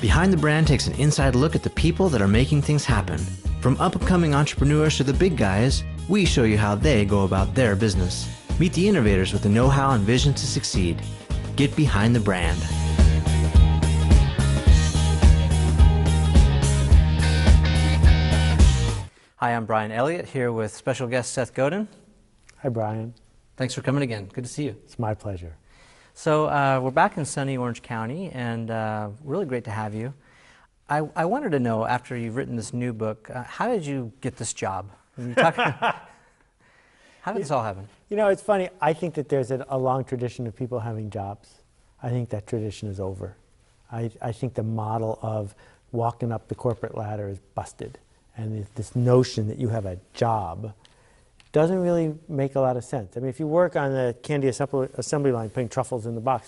Behind the Brand takes an inside look at the people that are making things happen. From up-and-coming entrepreneurs to the big guys, we show you how they go about their business. Meet the innovators with the know-how and vision to succeed. Get behind the brand. Hi, I'm Brian Elliott here with special guest Seth Godin. Hi, Brian. Thanks for coming again. Good to see you. It's my pleasure. So we're back in sunny Orange County, and really great to have you. I wanted to know, after you've written this new book, how did you get this job? How did this all happen? You know, it's funny. I think that there's a long tradition of people having jobs. I think that tradition is over. I think the model of walking up the corporate ladder is busted. And this notion that you have a job doesn't really make a lot of sense. I mean, if you work on the candy assembly line putting truffles in the box,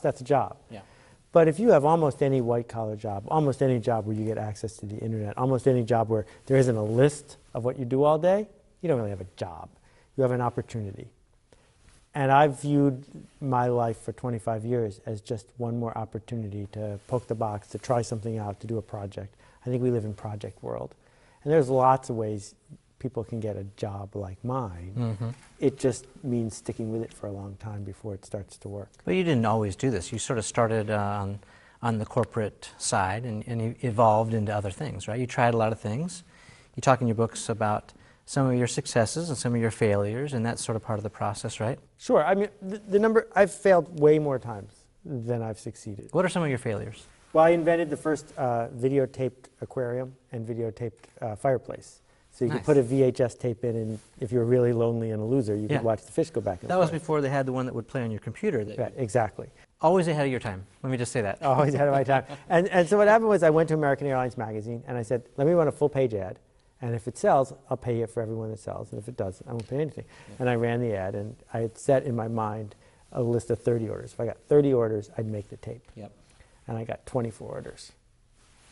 that's a job. Yeah. But if you have almost any white-collar job, almost any job where you get access to the internet, almost any job where there isn't a list of what you do all day, you don't really have a job. You have an opportunity. And I've viewed my life for 25 years as just one more opportunity to poke the box, to try something out, to do a project. I think we live in project world. And there's lots of ways people can get a job like mine. Mm-hmm. It just means sticking with it for a long time before it starts to work. But you didn't always do this. You sort of started on the corporate side and you evolved into other things, right? You tried a lot of things. You talk in your books about some of your successes and some of your failures, and that's sort of part of the process, right? Sure. I mean, I've failed way more times than I've succeeded. What are some of your failures? Well, I invented the first videotaped aquarium and videotaped fireplace. So you could put a VHS tape in, and if you were really lonely and a loser, you could watch the fish go back and forth. That was before they had the one that would play on your computer. Right, exactly. Always ahead of your time. Let me just say that. Always ahead of my time. And so what happened was I went to American Airlines magazine, and I said, let me run a full-page ad. And if it sells, I'll pay it for everyone that sells. And if it doesn't, I won't pay anything. Yeah. And I ran the ad, and I had set in my mind a list of 30 orders. If I got 30 orders, I'd make the tape. Yep. And I got 24 orders.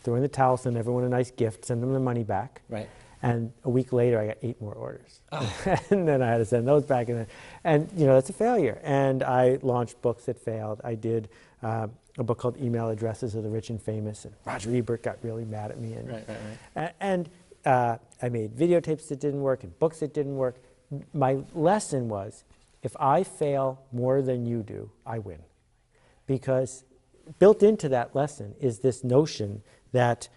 Threw in the towel, send everyone a nice gift, send them the money back. Right. And a week later, I got 8 more orders. Oh. And then I had to send those back. And you know, that's a failure. And I launched books that failed. I did a book called Email Addresses of the Rich and Famous. And Roger Ebert got really mad at me. And, I made videotapes that didn't work and books that didn't work. My lesson was, if I fail more than you do, I win. Because built into that lesson is this notion that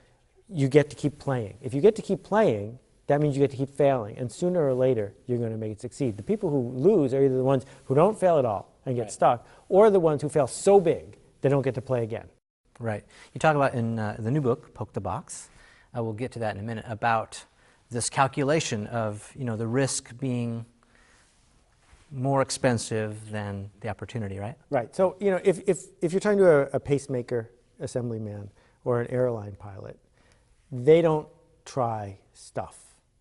you get to keep playing. If you get to keep playing, that means you get to keep failing. And sooner or later, you're going to make it succeed. The people who lose are either the ones who don't fail at all and get stuck, or the ones who fail so big they don't get to play again. Right. You talk about in the new book, Poke the Box, we'll get to that in a minute, about this calculation of, you know, the risk being more expensive than the opportunity, right? Right. So, you know, if you're talking to a pacemaker assemblyman or an airline pilot, they don't try stuff.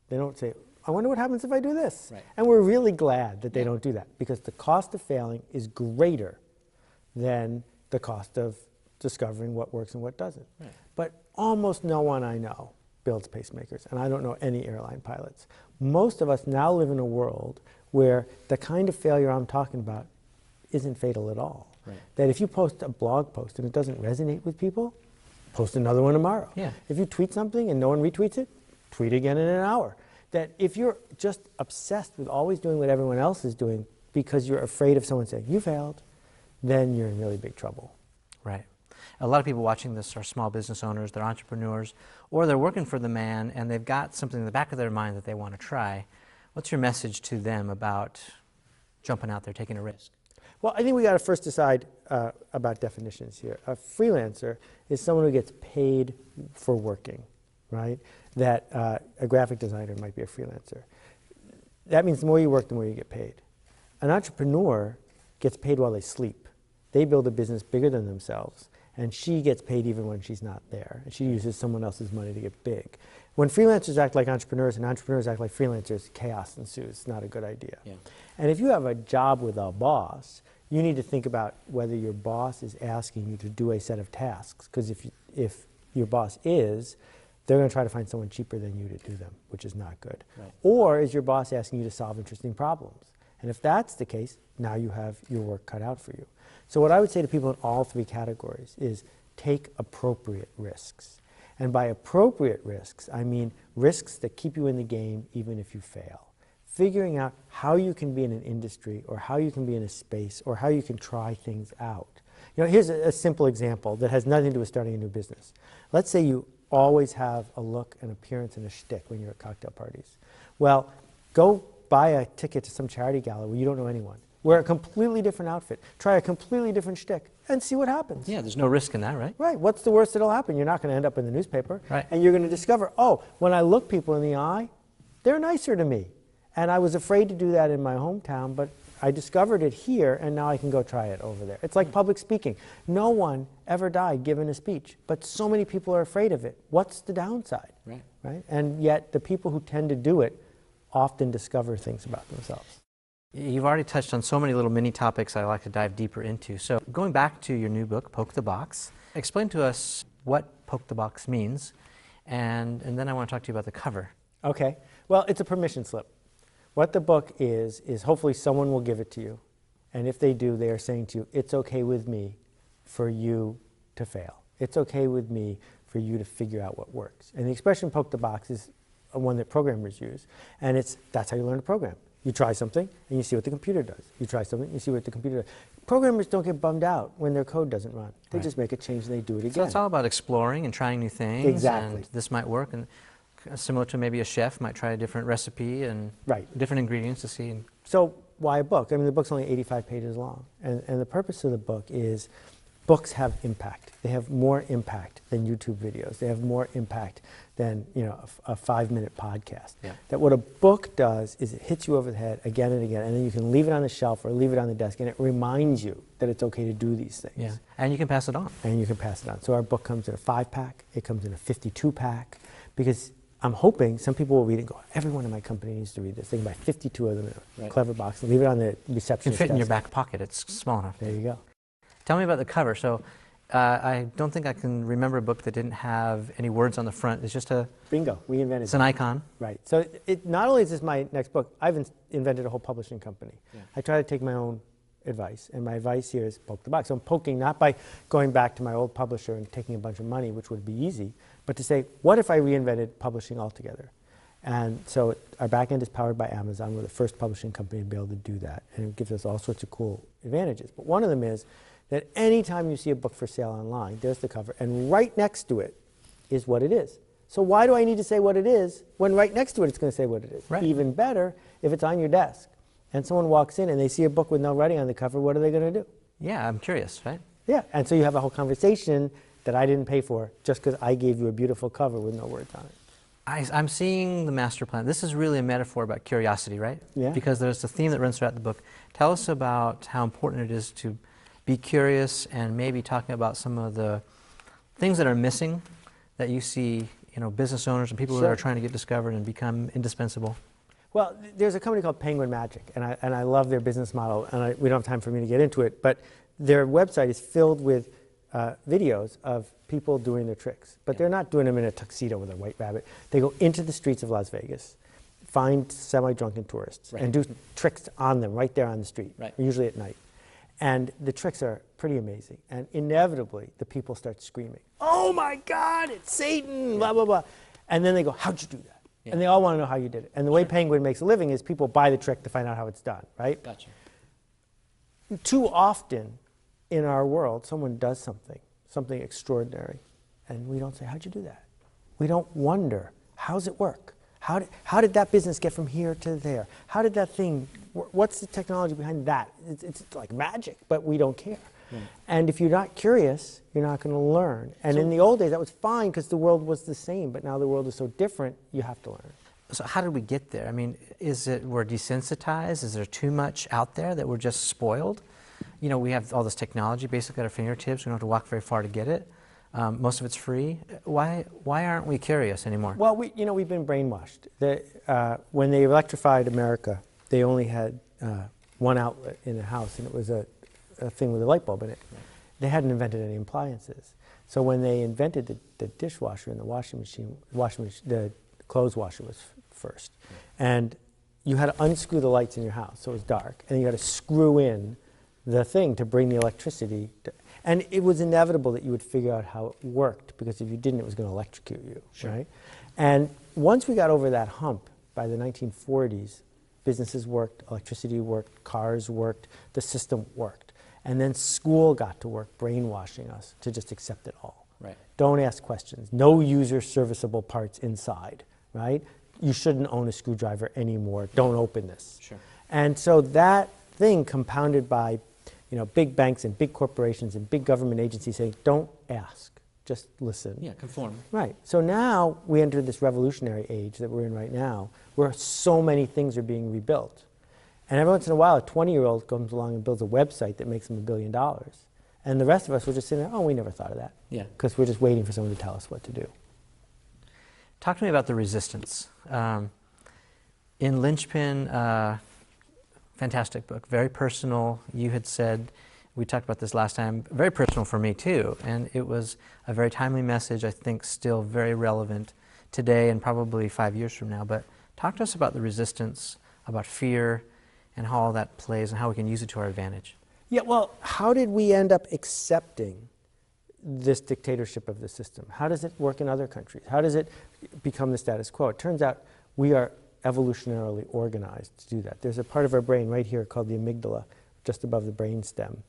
They don't say, I wonder what happens if I do this. Right. And we're really glad that they don't do that, because the cost of failing is greater than the cost of discovering what works and what doesn't. Right. But almost no one I know builds pacemakers, and I don't know any airline pilots. Most of us now live in a world where the kind of failure I'm talking about isn't fatal at all. Right. That if you post a blog post and it doesn't resonate with people, post another one tomorrow. Yeah. If you tweet something and no one retweets it, tweet again in an hour. That if you're just obsessed with always doing what everyone else is doing because you're afraid of someone saying, you failed, then you're in really big trouble. Right. A lot of people watching this are small business owners, they're entrepreneurs, or they're working for the man and they've got something in the back of their mind that they want to try. What's your message to them about jumping out there, taking a risk? Well, I think we got to first decide about definitions here. A freelancer is someone who gets paid for working, right? That a graphic designer might be a freelancer. That means the more you work, the more you get paid. An entrepreneur gets paid while they sleep. They build a business bigger than themselves, and she gets paid even when she's not there. And she uses someone else's money to get big. When freelancers act like entrepreneurs and entrepreneurs act like freelancers, chaos ensues. It's not a good idea. Yeah. And if you have a job with a boss, you need to think about whether your boss is asking you to do a set of tasks. Because if your boss is, they're going to try to find someone cheaper than you to do them, which is not good. Right. Or is your boss asking you to solve interesting problems? And if that's the case, now you have your work cut out for you. So what I would say to people in all three categories is take appropriate risks. And by appropriate risks, I mean risks that keep you in the game even if you fail. Figuring out how you can be in an industry or how you can be in a space or how you can try things out. You know, here's a simple example that has nothing to do with starting a new business. Let's say you always have a look, an appearance, and a shtick when you're at cocktail parties. Well, go buy a ticket to some charity gala where you don't know anyone. Wear a completely different outfit. Try a completely different shtick and see what happens. Yeah, there's no risk in that, right? Right. What's the worst that'll happen? You're not going to end up in the newspaper. Right. And you're going to discover, oh, when I look people in the eye, they're nicer to me. And I was afraid to do that in my hometown, but I discovered it here, and now I can go try it over there. It's like public speaking. No one ever died giving a speech, but so many people are afraid of it. What's the downside? Right. Right? And yet the people who tend to do it often discover things about themselves. You've already touched on so many little mini topics I'd like to dive deeper into. So going back to your new book, Poke the Box, explain to us what Poke the Box means, and then I want to talk to you about the cover. Okay. Well, it's a permission slip. What the book is hopefully someone will give it to you. And if they do, they are saying to you, it's okay with me for you to fail. It's okay with me for you to figure out what works. And the expression poke the box is one that programmers use. And that's how you learn to program. You try something and you see what the computer does. You try something and you see what the computer does. Programmers don't get bummed out when their code doesn't run. They just make a change and they do it again. So it's all about exploring and trying new things. Exactly. And this might work. And similar to maybe a chef might try a different recipe and different ingredients to see. So why a book? I mean, the book's only 85 pages long. And the purpose of the book is books have impact. They have more impact than YouTube videos. They have more impact than, you know, a 5-minute podcast. Yeah. That what a book does is it hits you over the head again and again, and then you can leave it on the shelf or leave it on the desk, and it reminds you that it's okay to do these things. Yeah. And you can pass it on. And you can pass it on. So our book comes in a 5-pack. It comes in a 52-pack, because I'm hoping some people will read it and go, everyone in my company needs to read this. They can buy 52 of them in a clever box and leave it on the receptionist It can fit in your desk. back pocket. It's small enough. There you go. Tell me about the cover. So I don't think I can remember a book that didn't have any words on the front. It's just Bingo. We invented it's an icon. Right. So not only is this my next book, I've invented a whole publishing company. Yeah. I try to take my own advice, and my advice here is poke the box. So I'm poking not by going back to my old publisher and taking a bunch of money, which would be easy, but to say, what if I reinvented publishing altogether? And so our back end is powered by Amazon. We're the first publishing company to be able to do that, and it gives us all sorts of cool advantages. But one of them is that anytime you see a book for sale online, there's the cover, and right next to it is what it is. So why do I need to say what it is when right next to it it's going to say what it is? Right. Even better if it's on your desk and someone walks in and they see a book with no writing on the cover, what are they going to do? Yeah, I'm curious, right? Yeah, and so you have a whole conversation that I didn't pay for just because I gave you a beautiful cover with no words on it. I'm seeing the master plan. This is really a metaphor about curiosity, right? Yeah. Because there's a theme that runs throughout the book. Tell us about how important it is to be curious, and maybe talking about some of the things that are missing that you see, you know, business owners and people that are trying to get discovered and become indispensable. Well, there's a company called Penguin Magic, and I love their business model, and we don't have time for me to get into it, but their website is filled with videos of people doing their tricks. But they're not doing them in a tuxedo with a white rabbit. They go into the streets of Las Vegas, find semi-drunken tourists, and do tricks on them right there on the street, usually at night. And the tricks are pretty amazing. And inevitably, the people start screaming, "Oh my God, it's Satan, blah, blah, blah." And then they go, "How'd you do that?" Yeah. And they all want to know how you did it. And the way Penguin makes a living is people buy the trick to find out how it's done, right? Gotcha. Too often in our world, someone does something extraordinary, and we don't say, "How'd you do that?" We don't wonder, how's it work? How did that business get from here to there? How did that thing, what's the technology behind that? It's like magic, but we don't care. Yeah. And if you're not curious, you're not going to learn. And in the old days, that was fine because the world was the same, but now the world is so different, you have to learn. So how did we get there? I mean, is it we're desensitized? Is there too much out there that we're just spoiled? You know, we have all this technology basically at our fingertips. We don't have to walk very far to get it. Most of it's free. Why aren't we curious anymore? Well, we've been brainwashed. When they electrified America, they only had one outlet in the house, and it was a thing with a light bulb in it. They hadn't invented any appliances. So when they invented the dishwasher and the washing machine, the clothes washer was first. And you had to unscrew the lights in your house, so it was dark. And you had to screw in the thing to bring the electricity. And it was inevitable that you would figure out how it worked, because if you didn't, it was going to electrocute you, right? And once we got over that hump, by the 1940s, businesses worked, electricity worked, cars worked, the system worked. And then school got to work brainwashing us to just accept it all. Right. Don't ask questions. No user serviceable parts inside, right? You shouldn't own a screwdriver anymore. Don't open this. Sure. And so that thing, compounded by big banks and big corporations and big government agencies saying, don't ask, just listen. Yeah, conform. Right. So now we enter this revolutionary age that we're in right now, where so many things are being rebuilt. And every once in a while, a 20-year-old comes along and builds a website that makes them $1 billion. And the rest of us will just sit there, oh, we never thought of that. Yeah. Because we're just waiting for someone to tell us what to do. Talk to me about the resistance. In Linchpin, fantastic book, very personal. You had said, we talked about this last time, very personal for me too. And it was a very timely message, I think still very relevant today and probably 5 years from now. But talk to us about the resistance, about fear, and how all that plays and how we can use it to our advantage. Yeah, well, how did we end up accepting this dictatorship of the system? How does it work in other countries? How does it become the status quo? It turns out we are evolutionarily organized to do that. There's a part of our brain right here called the amygdala, just above the brain stem.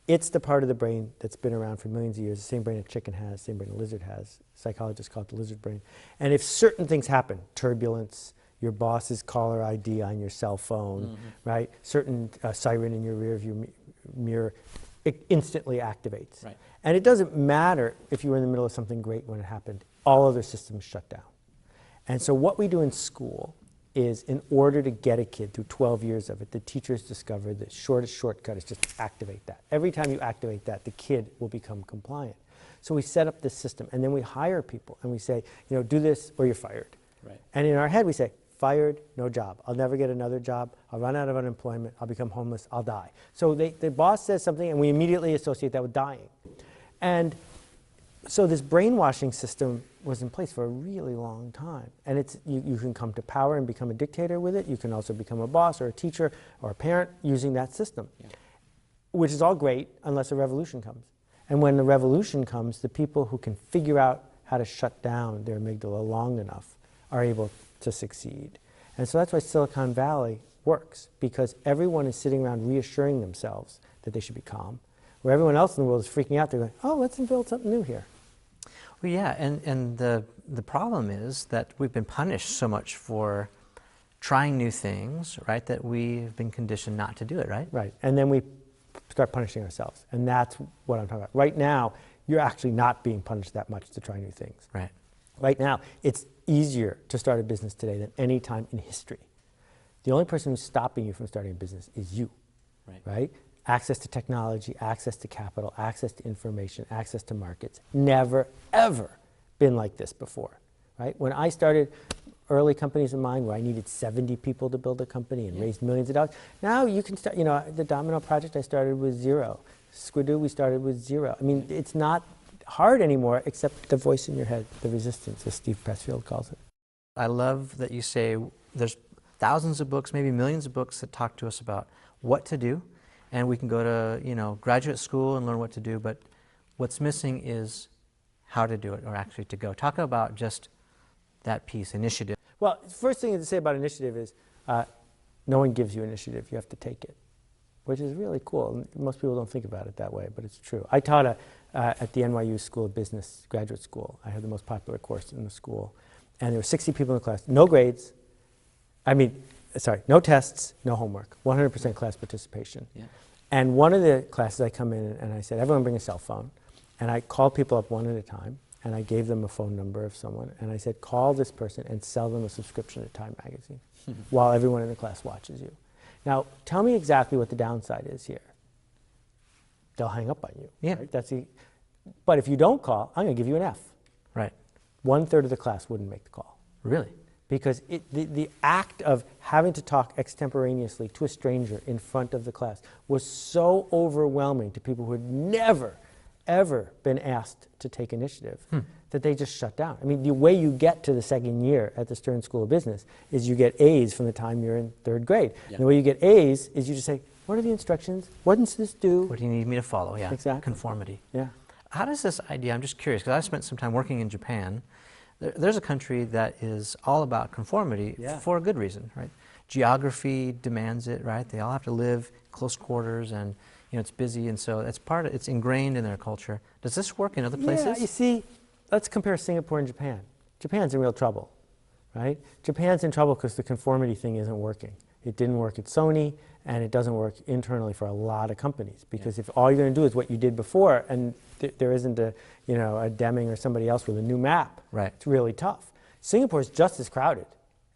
It's the part of the brain that's been around for millions of years, the same brain a chicken has, the same brain a lizard has. Psychologists call it the lizard brain. And if certain things happen, turbulence, your boss's caller ID on your cell phone, right? Certain siren in your rear view mirror, it instantly activates. Right. And it doesn't matter if you were in the middle of something great when it happened. All other systems shut down. And so what we do in school is, in order to get a kid through 12 years of it, the teachers discovered the shortest shortcut is just activate that. Every time you activate that, the kid will become compliant. So we set up this system, and then we hire people, and we say, do this or you're fired. Right. And in our head we say, fired, no job. I'll never get another job. I'll run out of unemployment. I'll become homeless. I'll die. So the boss says something, and we immediately associate that with dying. And so this brainwashing system was in place for a really long time. And you can come to power and become a dictator with it. You can also become a boss or a teacher or a parent using that system, which is all great unless a revolution comes. And when the revolution comes, the people who can figure out how to shut down their amygdala long enough are able to succeed. And so that's why Silicon Valley works, because everyone is sitting around reassuring themselves that they should be calm, where everyone else in the world is freaking out. They're going, oh, let's build something new here. Well, yeah, and the problem is that we've been punished so much for trying new things, right, that we've been conditioned not to do it, right? Right, and then we start punishing ourselves, and that's what I'm talking about. Right now, you're actually not being punished that much to try new things. Right. Right now, it's easier to start a business today than any time in history. The only person who's stopping you from starting a business is you, right? Access to technology, access to capital, access to information, access to markets. Never, ever been like this before, right? When I started early companies of mine where I needed 70 people to build a company and raised millions of dollars, now you can start, the Domino project I started with 0. Squidoo we started with 0. I mean, it's not hard anymore, except the voice in your head, the resistance, as Steve Pressfield calls it. I love that you say there's thousands of books, maybe millions of books that talk to us about what to do, and we can go to graduate school and learn what to do, but what's missing is how to do it, or actually to go. Talk about just that piece, initiative. Well, the first thing to say about initiative is no one gives you initiative, you have to take it, which is really cool. Most people don't think about it that way, but it's true. I taught at the NYU School of Business graduate school. I had the most popular course in the school. And there were 60 people in the class, no grades, no tests, no homework, 100% class participation. Yeah. And one of the classes I come in and I said, everyone bring a cell phone. And I called people up one at a time, and I gave them a phone number of someone, and I said, call this person and sell them a subscription to Time magazine while everyone in the class watches you. Now, tell me exactly what the downside is here. They'll hang up on you. Yeah. Right? But if you don't call, I'm going to give you an F. Right. 1/3 of the class wouldn't make the call. Really? Because the act of having to talk extemporaneously to a stranger in front of the class was so overwhelming to people who had never, ever been asked to take initiative that they just shut down. I mean, the way you get to the second year at the Stern School of Business is you get A's from the time you're in 3rd grade. Yeah. And the way you get A's is you just say, What are the instructions? What does this do? What do you need me to follow? Yeah, Exactly. conformity. Yeah. How does this idea, I'm just curious, because I spent some time working in Japan. There's a country that is all about conformity for a good reason, right? Geography demands it, right? They all have to live close quarters, and it's busy, and so it's ingrained in their culture. Does this work in other places? Yeah, you see, let's compare Singapore and Japan. Japan's in real trouble, right? Japan's in trouble because the conformity thing isn't working. It didn't work at Sony, and it doesn't work internally for a lot of companies, because if all you're going to do is what you did before, and there isn't a Deming or somebody else with a new map, right, it's really tough. Singapore is just as crowded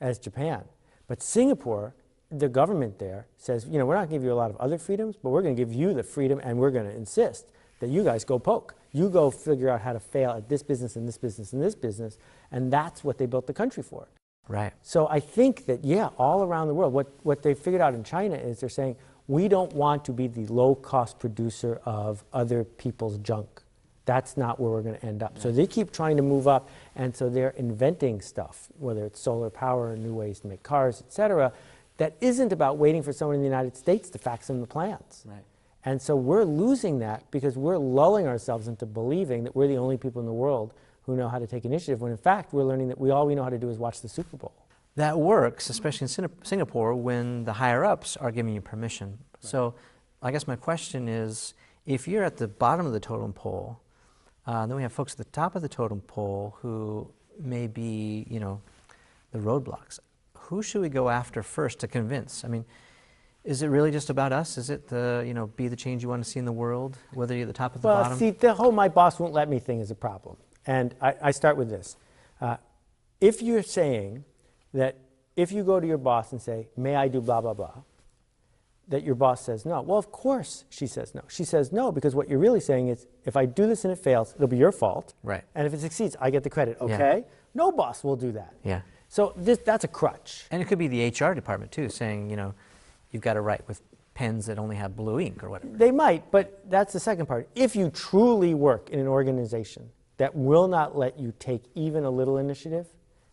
as Japan, but Singapore, the government there says, we're not going to give you a lot of other freedoms, but we're going to give you the freedom, and we're going to insist that you guys go poke. You go figure out how to fail at this business and this business and this business, and that's what they built the country for. Right. So I think that, all around the world, what they figured out in China is they're saying, we don't want to be the low-cost producer of other people's junk. That's not where we're going to end up. So they keep trying to move up, and so they're inventing stuff, whether it's solar power, new ways to make cars, et cetera, that isn't about waiting for someone in the United States to fax them the plans. Right. And so we're losing that because we're lulling ourselves into believing that we're the only people in the world who know how to take initiative, when in fact we're learning that all we know how to do is watch the Super Bowl. That works, especially in Singapore, when the higher-ups are giving you permission. Right. So I guess my question is, if you're at the bottom of the totem pole, then we have folks at the top of the totem pole who may be, the roadblocks. Who should we go after first to convince? I mean, is it really just about us? Is it be the change you want to see in the world, whether you're at the top or the bottom? Well, see, the whole "my boss won't let me" thing is a problem. And I start with this. If you're saying that if you go to your boss and say, may I do blah, blah, blah, that your boss says no. Well, of course she says no. She says no because what you're really saying is, if I do this and it fails, it'll be your fault. Right. And if it succeeds, I get the credit. Okay? Yeah. No boss will do that. Yeah. So that's a crutch. And it could be the HR department, too, saying, you've got to write with pens that only have blue ink or whatever. They might, but that's the second part. If you truly work in an organization that will not let you take even a little initiative,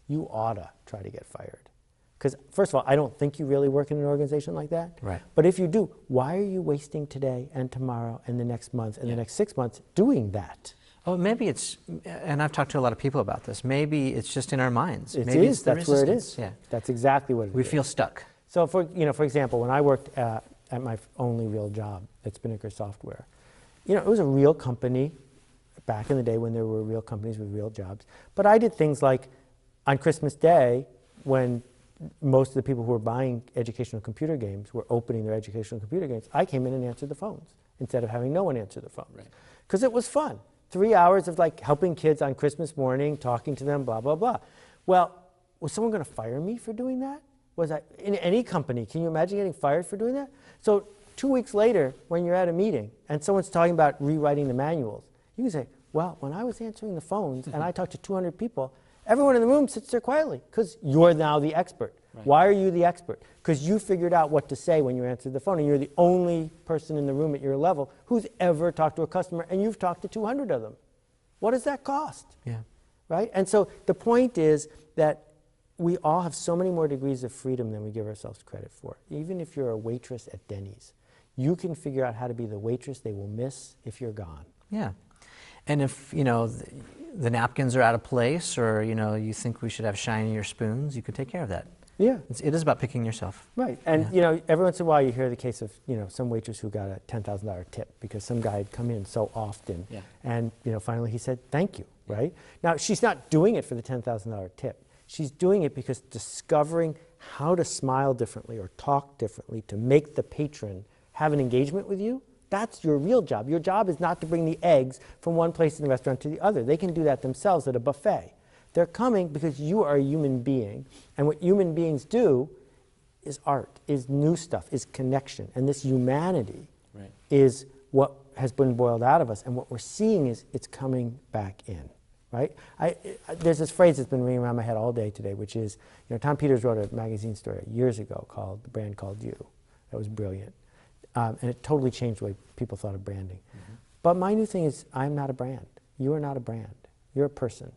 you ought to try to get fired. Because, first of all, I don't think you really work in an organization like that. Right. But if you do, why are you wasting today and tomorrow and the next month and the next 6 months doing that? Oh, maybe it's, and I've talked to a lot of people about this, maybe it's just in our minds. Maybe it's the that's where it is. Yeah. That's exactly what it is. We feel stuck. So, for example, when I worked at my only real job at Spinnaker Software, it was a real company back in the day when there were real companies with real jobs. But I did things like, on Christmas Day, when most of the people who were buying educational computer games were opening their educational computer games, I came in and answered the phones instead of having no one answer the phones. Because it was fun. 3 hours of helping kids on Christmas morning, talking to them, blah, blah, blah. Well, was someone going to fire me for doing that? Was I in any company? Can you imagine getting fired for doing that? So 2 weeks later, when you're at a meeting and someone's talking about rewriting the manuals, you can say, well, when I was answering the phones and I talked to 200 people, everyone in the room sits there quietly because you're now the expert. Right. Why are you the expert? Because you figured out what to say when you answered the phone, and you're the only person in the room at your level who's ever talked to a customer, and you've talked to 200 of them. What does that cost? Yeah. Right? And so the point is that we all have so many more degrees of freedom than we give ourselves credit for. Even if you're a waitress at Denny's, you can figure out how to be the waitress they will miss if you're gone. Yeah. And if, the napkins are out of place, or, you think we should have shinier spoons, you can take care of that. Yeah. It is about picking yourself. Right. And, every once in a while you hear the case of, some waitress who got a $10,000 tip because some guy had come in so often. Yeah. And, finally he said, thank you, right? Now, she's not doing it for the $10,000 tip. She's doing it because discovering how to smile differently or talk differently to make the patron have an engagement with you, that's your real job. Your job is not to bring the eggs from one place in the restaurant to the other. They can do that themselves at a buffet. They're coming because you are a human being. And what human beings do is art, is new stuff, is connection. And this humanity is what has been boiled out of us. And what we're seeing is it's coming back in. Right? There's this phrase that's been ringing around my head all day today, which is, Tom Peters wrote a magazine story years ago called The Brand Called You. That was brilliant. And it totally changed the way people thought of branding. Mm-hmm. But my new thing is, I'm not a brand. You are not a brand. You're a person.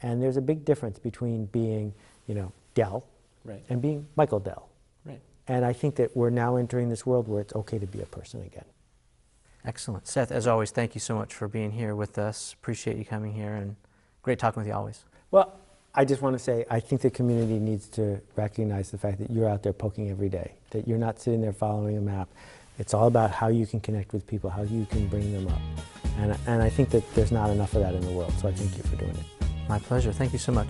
And there's a big difference between being, Dell and being Michael Dell. Right. And I think that we're now entering this world where it's okay to be a person again. Excellent. Seth, as always, thank you so much for being here with us. Appreciate you coming here, and great talking with you always. Well, I just want to say, I think the community needs to recognize the fact that you're out there poking every day, that you're not sitting there following a map. It's all about how you can connect with people, how you can bring them up. And I think that there's not enough of that in the world, so I thank you for doing it. My pleasure. Thank you so much.